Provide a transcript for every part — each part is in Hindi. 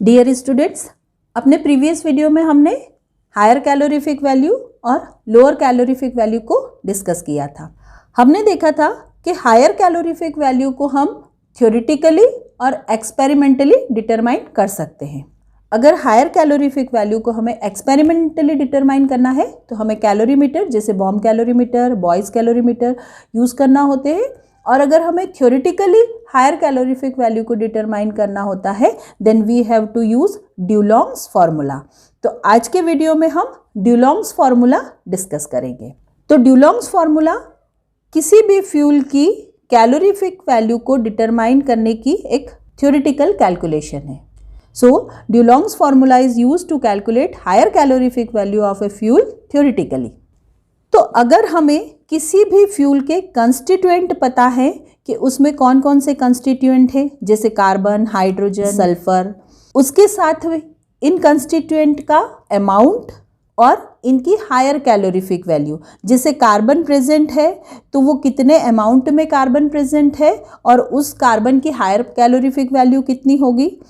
डियर स्टूडेंट्स, अपने प्रीवियस वीडियो में हमने हायर कैलोरीफिक वैल्यू और लोअर कैलोरीफिक वैल्यू को डिस्कस किया था। हमने देखा था कि हायर कैलोरीफिक वैल्यू को हम थ्योरेटिकली और एक्सपेरिमेंटली डिटरमाइन कर सकते हैं। अगर हायर कैलोरीफिक वैल्यू को हमें एक्सपेरिमेंटली डिटरमाइन करना है तो हमें कैलोरीमीटर, जैसे bomb calorimeter, boys calorimeter use करना होते हैं। और अगर हमें थ्योरेटिकली हायर कैलोरीफिक वैल्यू को डिटरमाइन करना होता है then we have to use Dulong's formula. तो आज के वीडियो में हम ड्यूलॉन्ग्स फार्मूला डिस्कस करेंगे। तो ड्यूलॉन्ग्स फार्मूला किसी भी फ्यूल की कैलोरीफिक वैल्यू को डिटरमाइन करने की एक थ्योरेटिकल कैलकुलेशन है। So Dulong's formula is used to calculate higher calorific value of a fuel theoretically. तो अगर हमें किसी भी फ्यूल के कंस्टिट्यूएंट पता है कि उसमें कौन कौन से कंस्टिट्यूएंट है, जैसे कार्बन, हाइड्रोजन, सल्फर, उसके साथ इन कंस्टिट्यूएंट का अमाउंट और इनकी हायर कैलोरीफिक वैल्यू, जैसे कार्बन प्रेजेंट है तो वो कितने अमाउंट में कार्बन प्रेजेंट है और उस कार्बन की हायर कैलोरीफिक वैल्यू कितनी होगी।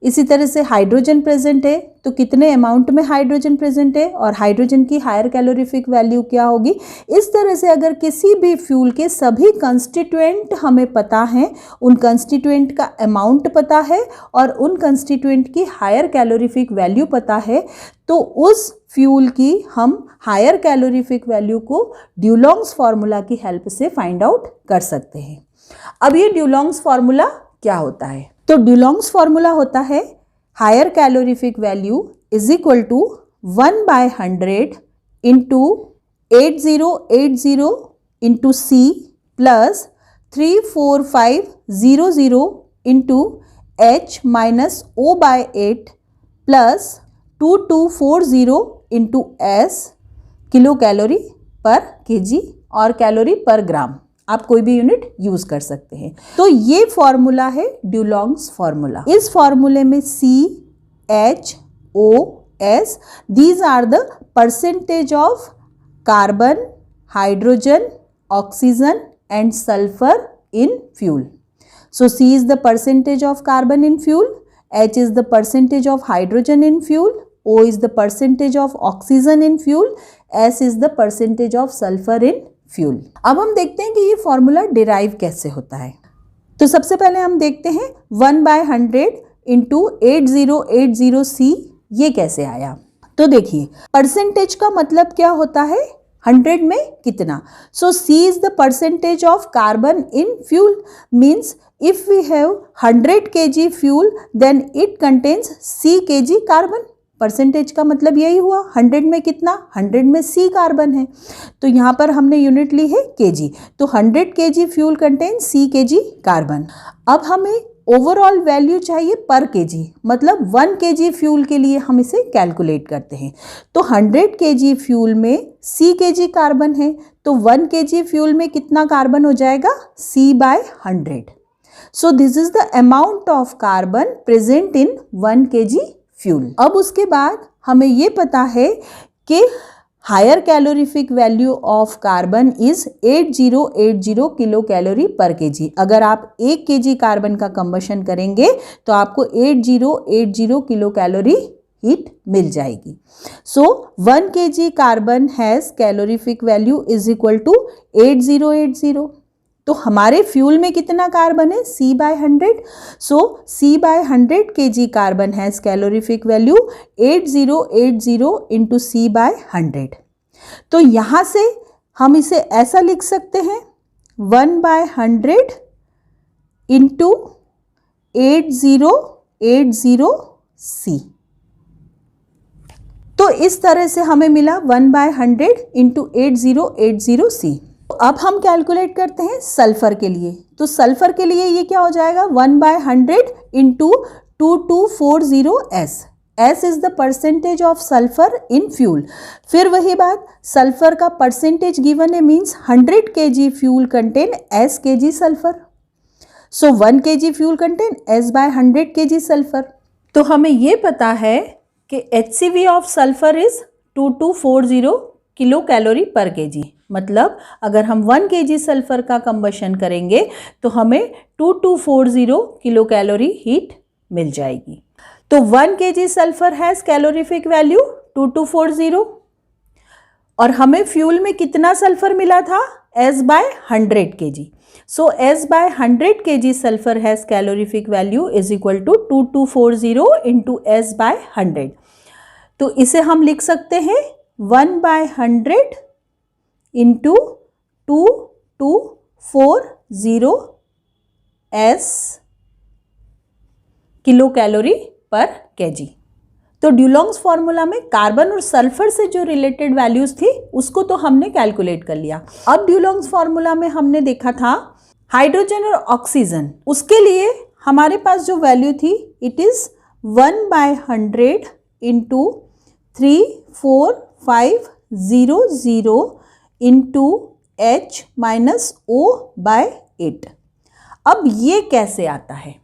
इसी तरह से हाइड्रोजन प्रेजेंट है तो कितने अमाउंट में हाइड्रोजन प्रेजेंट है और हाइड्रोजन की हायर कैलोरीफिक वैल्यू क्या होगी। इस तरह से अगर किसी भी फ्यूल के सभी कंस्टिट्यूएंट हमें पता हैं, उन कंस्टिट्यूएंट का अमाउंट पता है और उन कंस्टिट्यूएंट की हायर कैलोरीफिक वैल्यू पता है, तो उस फ्यूल की हम हायर कैलोरीफिक वैल्यू को ड्यूलॉन्ग्स फार्मूला की हेल्प से फाइंड आउट कर सकते हैं। अब ये ड्यूलॉन्ग्स फार्मूला क्या होता है? तो ड्यूलॉन्ग्स फार्मूला होता है higher calorific value is equal to 1/100 into 8080 into C plus 34500 into H minus O/8 plus 2240 into S kilo calorie per kg और कैलोरी पर ग्राम। आप कोई भी यूनिट यूज कर सकते हैं। तो ये फॉर्मूला है ड्यूलॉन्ग्स फार्मूला। इस फॉर्मूले में C, H, O, S these are the percentage of carbon, hydrogen, oxygen and sulphur in fuel. So C is the percentage of carbon in fuel, H is the percentage of hydrogen in fuel, O is the percentage of oxygen in fuel, S is the percentage of sulfur in fuel. अब हम देखते हैं कि ये फॉर्मूला डिराइव कैसे होता है। तो सबसे पहले हम देखते हैं 1/100 इंटू 8080C ये कैसे आया। तो देखिए, परसेंटेज का मतलब क्या होता है, 100 में कितना। So C is the percentage of carbon in fuel, means if we have 100 kg fuel then it contains C kg carbon. Percentage का मतलब यही हुआ, 100 में कितना, 100 में C कार्बन है। तो यहाँ पर हमने यूनिट ली है kg, तो 100 kg fuel contain C kg carbon. अब हमें ओवरऑल वैल्यू चाहिए पर kg, मतलब 1 kg फ्यूल के लिए हम इसे कैलकुलेट करते हैं। तो 100 kg फ्यूल में C kg कार्बन है, तो 1 kg फ्यूल में कितना कार्बन हो जाएगा, C/100। So this is the amount of carbon present in 1 kg fuel. अब उसके बाद हमें ये पता है कि higher calorific value of carbon is 8080 kilo calorie per kg. अगर आप 1 kg कार्बन का कंबशन करेंगे तो आपको 8080 किलो कैलोरी हीट मिल जाएगी। So 1 kg carbon has calorific value is equal to 8080। तो हमारे फ्यूल में कितना कार्बन है, C/100। So C/100 kg carbon has calorific value 8080 into C/100। तो यहाँ से हम इसे ऐसा लिख सकते हैं 1/100 इंटू 8080C। तो इस तरह से हमें मिला 1/100 इंटू 8080C। अब हम कैलकुलेट करते हैं सल्फर के लिए। तो सल्फर के लिए ये क्या हो जाएगा, 1/100 into 2240S। S is the percentage of sulphur in fuel. फिर वही बात, सल्फर का परसेंटेज गिवन है, means 100 kg fuel contain S kg सल्फर। So 1 kg fuel contain S/100 kg sulphur. तो हमें ये पता है कि HCV of sulphur is 2240 kilo calorie per KG. मतलब अगर हम 1 kg सल्फर का कंबशन करेंगे तो हमें 2240 किलो कैलोरी हीट मिल जाएगी। तो 1 kg sulphur has calorific value 2240 और हमें फ्यूल में कितना सल्फर मिला था, S by 100 kg. So S by 100 kg sulfur has calorific value is equal to 2240 into S by 100. तो इसे हम लिख सकते हैं 1 by 100 into 2240 S kilo calorie per KG. तो ड्यूलोंग्स फॉर्मूला में कार्बन और सल्फर से जो रिलेटेड वैल्यूज थी उसको तो हमने कैलकुलेट कर लिया. अब ड्यूलोंग्स फॉर्मूला में हमने देखा था हाइड्रोजन और ऑक्सीजन, उसके लिए हमारे पास जो वैल्यू थी it is 1 by 100 into 34500 into H minus O by 8. अब ये कैसे आता है,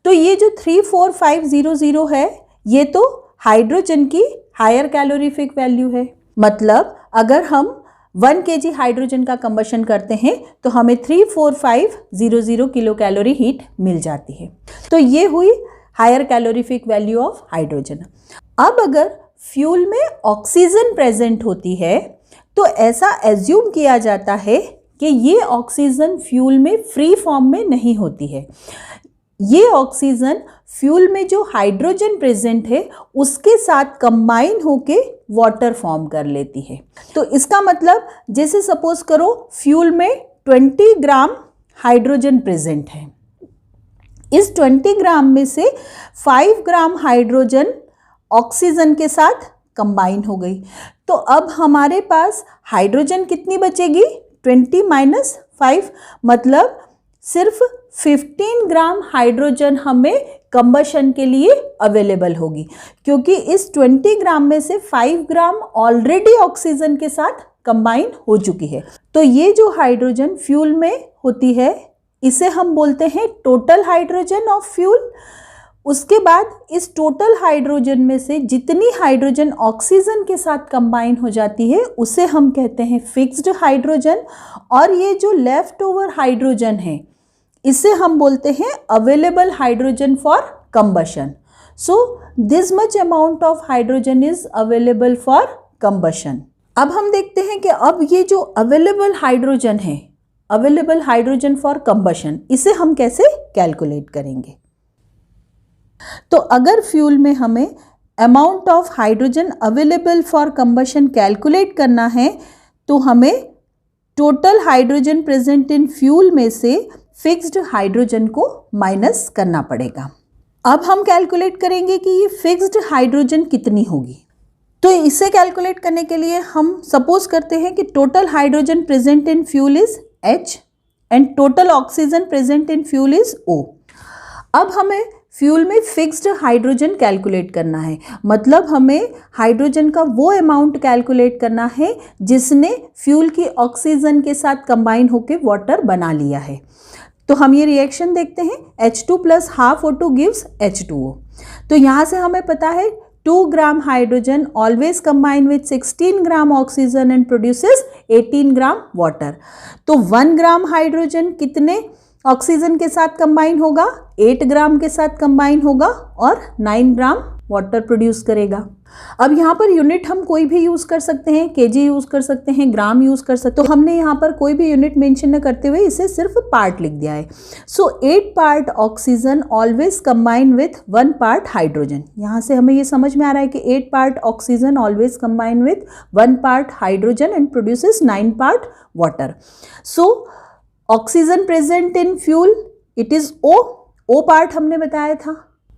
तो ये जो 34500 है ये तो हाइड्रोजन की हायर कैलोरीफिक वैल्यू है. मतलब अगर हम 1 kg हाइड्रोजन का कंबशन करते हैं तो हमें 34500 किलो कैलोरी हीट मिल जाती है. तो ये हुई higher calorific value of hydrogen. अब अगर फ्यूल में ऑक्सीजन प्रेजेंट होती है तो ऐसा एज्यूम किया जाता है कि ये ऑक्सीजन फ्यूल में फ्री फॉर्म में नहीं होती है. ये ऑक्सीजन फ्यूल में जो हाइड्रोजन प्रेजेंट है उसके साथ कंबाइन होके वाटर फॉर्म कर लेती है. तो इसका मतलब जैसे सपोज करो फ्यूल में 20 ग्राम हाइड्रोजन प्रेजेंट है, इस 20 ग्राम में से 5 ग्राम हाइड्रोजन ऑक्सीजन के साथ कंबाइन हो गई. तो अब हमारे पास हाइड्रोजन कितनी बचेगी, 20 माइनस 5, मतलब सिर्फ 15 ग्राम हाइड्रोजन हमें कंबशन के लिए अवेलेबल होगी, क्योंकि इस 20 ग्राम में से 5 ग्राम ऑलरेडी ऑक्सीजन के साथ कंबाइन हो चुकी है. तो ये जो हाइड्रोजन फ्यूल में होती है इसे हम बोलते हैं टोटल हाइड्रोजन ऑफ फ्यूल. उसके बाद इस टोटल हाइड्रोजन में से जितनी हाइड्रोजन ऑक्सीजन के साथ कंबाइन हो जाती है उसे हम कहते हैं फिक्स्ड हाइड्रोजन, और ये जो लेफ्ट ओवर हाइड्रोजन है इसे हम बोलते हैं available hydrogen for combustion. So this much amount of hydrogen is available for combustion. अब हम देखते हैं कि अब ये जो अवेलेबल हाइड्रोजन है, अवेलेबल हाइड्रोजन फॉर कंबशन, इसे हम कैसे कैलकुलेट करेंगे. तो अगर फ्यूल में हमें amount of hydrogen available for combustion calculate करना है तो हमें total hydrogen present in fuel में से फिक्स्ड हाइड्रोजन को माइनस करना पड़ेगा. अब हम कैलकुलेट करेंगे कि ये फिक्स्ड हाइड्रोजन कितनी होगी. तो इसे कैलकुलेट करने के लिए हम सपोज करते हैं कि total hydrogen present in fuel is H and total oxygen present in fuel is O. अब हमें फ्यूल में फिक्स्ड हाइड्रोजन कैलकुलेट करना है, मतलब हमें हाइड्रोजन का वो अमाउंट कैलकुलेट करना है जिसने फ्यूल की ऑक्सीजन के साथ कंबाइन होकर वाटर बना लिया है. तो हम ये रिएक्शन देखते हैं, H2 plus half O2 gives H2O. तो यहाँ से हमें पता है 2 gram hydrogen always combine with 16 gram oxygen and produces 18 gram water. तो 1 ग्राम हाइड्रोजन कितने ऑक्सीजन के साथ कंबाइन होगा, 8 ग्राम के साथ कंबाइन होगा और 9 ग्राम वाटर प्रोड्यूस करेगा. अब यहाँ पर यूनिट हम कोई भी यूज़ कर सकते हैं, केजी यूज़ कर सकते हैं, ग्राम यूज़ कर सकते हैं. तो हमने यहाँ पर कोई भी यूनिट मेंशन न करते हुए इसे सिर्फ पार्ट लिख दिया है. सो 8 part oxygen always combine with 1 part hydrogen. यहाँ से हमें ये समझ में आ रहा है कि 8 part oxygen always combine with 1 part hydrogen and produces 9 part water. So oxygen present in fuel it is O part हमने बताया था.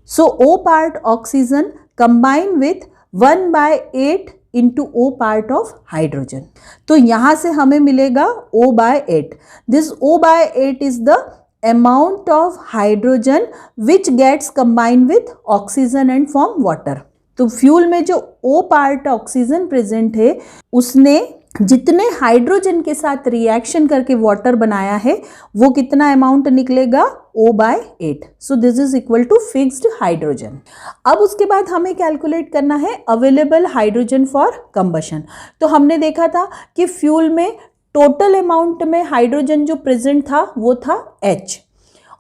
So O part oxygen combine with 1/8 into O part of hydrogen. तो यहाँ से हमें मिलेगा O/8. This O/8 is the amount of hydrogen which gets combine with oxygen and form water. तो फ्यूल में जो O पार्ट ऑक्सीजन प्रेजेंट है उसने जितने हाइड्रोजन के साथ रिएक्शन करके वाटर बनाया है वो कितना अमाउंट निकलेगा, O/8. So this is equal to fixed hydrogen. अब उसके बाद हमें कैलकुलेट करना है अवेलेबल हाइड्रोजन फॉर कंबशन. तो हमने देखा था कि फ्यूल में टोटल अमाउंट में हाइड्रोजन जो प्रेजेंट था वो था H,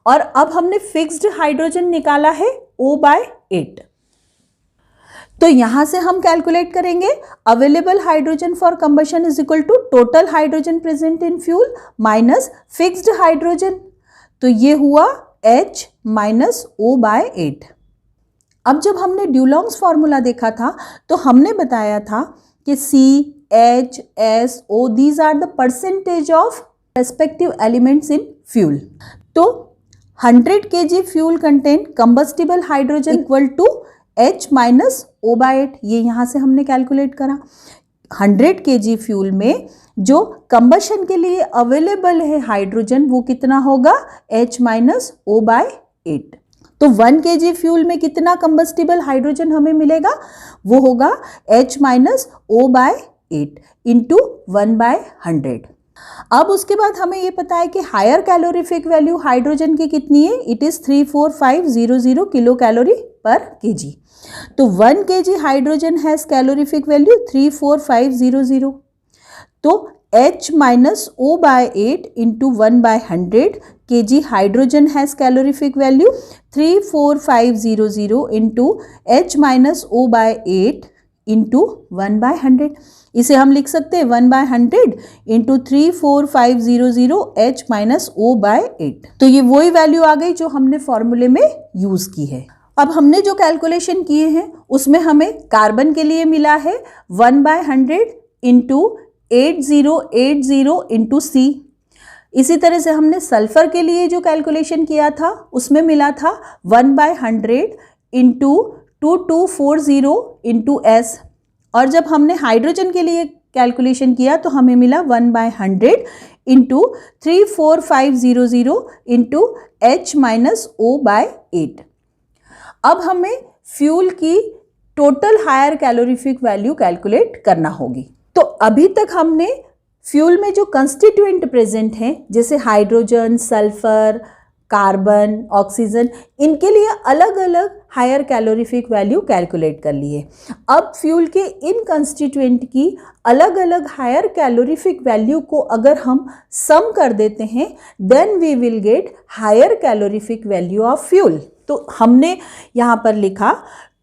और अब हमने फिक्स्ड हाइड्रोजन निकाला है O/8। तो यहां से हम कैलकुलेट करेंगे available hydrogen for combustion is equal to total hydrogen present in fuel minus fixed hydrogen. तो ये हुआ H माइनस O/8। अब जब हमने ड्यूलॉन्ग्स फॉर्मूला देखा था तो हमने बताया था कि C, H, S, O these are the percentage of respective elements in fuel. तो 100 kg fuel contain combustible hydrogen equal to H minus O/8। ये यहाँ से हमने कैलकुलेट करा। 100 kg फ्यूल में जो कंबशन के लिए अवेलेबल है हाइड्रोजन वो कितना होगा, H माइनस O/8। तो 1 kg फ्यूल में कितना कंबस्टिबल हाइड्रोजन हमें मिलेगा, वो होगा H माइनस O/8 इंटू 1/100। अब उसके बाद हमें ये पता है कि हायर कैलोरीफिक वैल्यू हाइड्रोजन की कितनी है, it is 34500 kilo calorie per kg। तो 1 kg hydrogen has calorific value 34500। तो H minus O/8 into 1/100 kg hydrogen has calorific value 34500 into H minus O/8 into 1/100। इसे हम लिख सकते हैं 1/100 इंटू 34500 H माइनस O/8। तो ये वही वैल्यू आ गई जो हमने फॉर्मूले में यूज की है। अब हमने जो कैलकुलेशन किए हैं उसमें हमें कार्बन के लिए मिला है 1/100 इंटू 8080 इंटू C। इसी तरह से हमने सल्फर के लिए जो कैलकुलेशन किया था उसमें मिला था 1/100 इंटू 2240 इंटू S। और जब हमने हाइड्रोजन के लिए कैलकुलेशन किया तो हमें मिला 1/100 into 34500 into H minus O/8। अब हमें फ्यूल की total higher calorific value calculate करना होगी। तो अभी तक हमने फ्यूल में जो कंस्टिट्यूएंट प्रेजेंट हैं जैसे हाइड्रोजन, सल्फर, कार्बन, ऑक्सीजन, इनके लिए अलग अलग हायर कैलोरीफिक वैल्यू कैलकुलेट कर ली है। अब फ्यूल के इन कंस्टिट्यूएंट की अलग अलग हायर कैलोरीफिक वैल्यू को अगर हम सम कर देते हैं then we will get higher calorific value of fuel. तो हमने यहाँ पर लिखा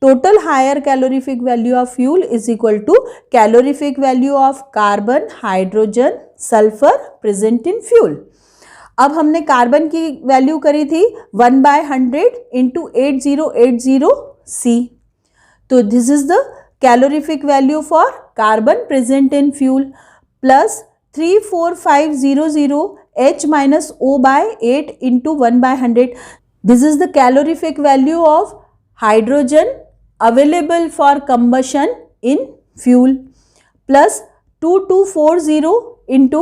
total higher calorific value of fuel is equal to calorific value of carbon, hydrogen, sulphur present in fuel. अब हमने कार्बन की वैल्यू करी थी 1/100 इंटू 8080 C। तो this is the calorific value for carbon present in fuel plus 34500 H minus O/8 into 1/100। This is the calorific value of hydrogen available for combustion in fuel plus 2240 into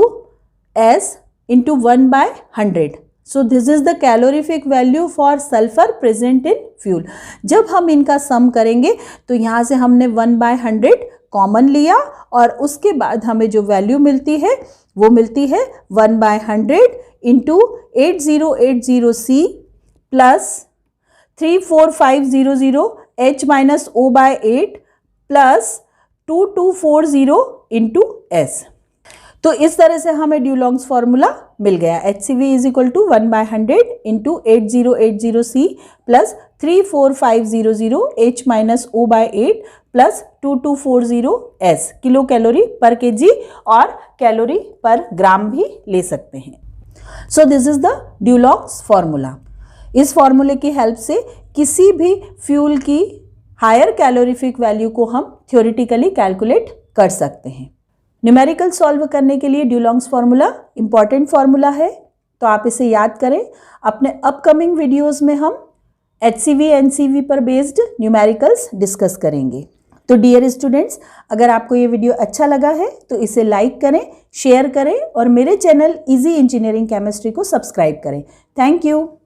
S into 1/100. So this is the calorific value for sulfur present in fuel. जब हम इनका सम करेंगे तो यहाँ से हमने 1/100 कॉमन लिया और उसके बाद हमें जो वैल्यू मिलती है वो मिलती है 1/100 into 8080 C plus 34500 H minus O/8 plus 2240 into S। तो इस तरह से हमें ड्यूलॉन्ग्स फॉर्मूला मिल गया। HCV is equal to 1/100 into 8080 C plus 34500 H minus O/8 plus 2240 S kilo calorie per kg और कैलोरी पर ग्राम भी ले सकते हैं। So this is the Dulong's formula. इस फॉर्मूले की हेल्प से किसी भी फ्यूल की हायर कैलोरीफिक वैल्यू को हम थ्योरेटिकली कैलकुलेट कर सकते हैं। न्यूमेरिकल सॉल्व करने के लिए ड्यूलॉन्ग्स फॉर्मूला इंपॉर्टेंट फॉर्मूला है, तो आप इसे याद करें। अपने अपकमिंग वीडियोस में हम HCV NCV पर बेस्ड न्यूमेरिकल्स डिस्कस करेंगे। तो डियर स्टूडेंट्स, अगर आपको ये वीडियो अच्छा लगा है तो इसे लाइक करें, शेयर करें और मेरे चैनल इजी इंजीनियरिंग केमिस्ट्री को सब्सक्राइब करें। Thank you.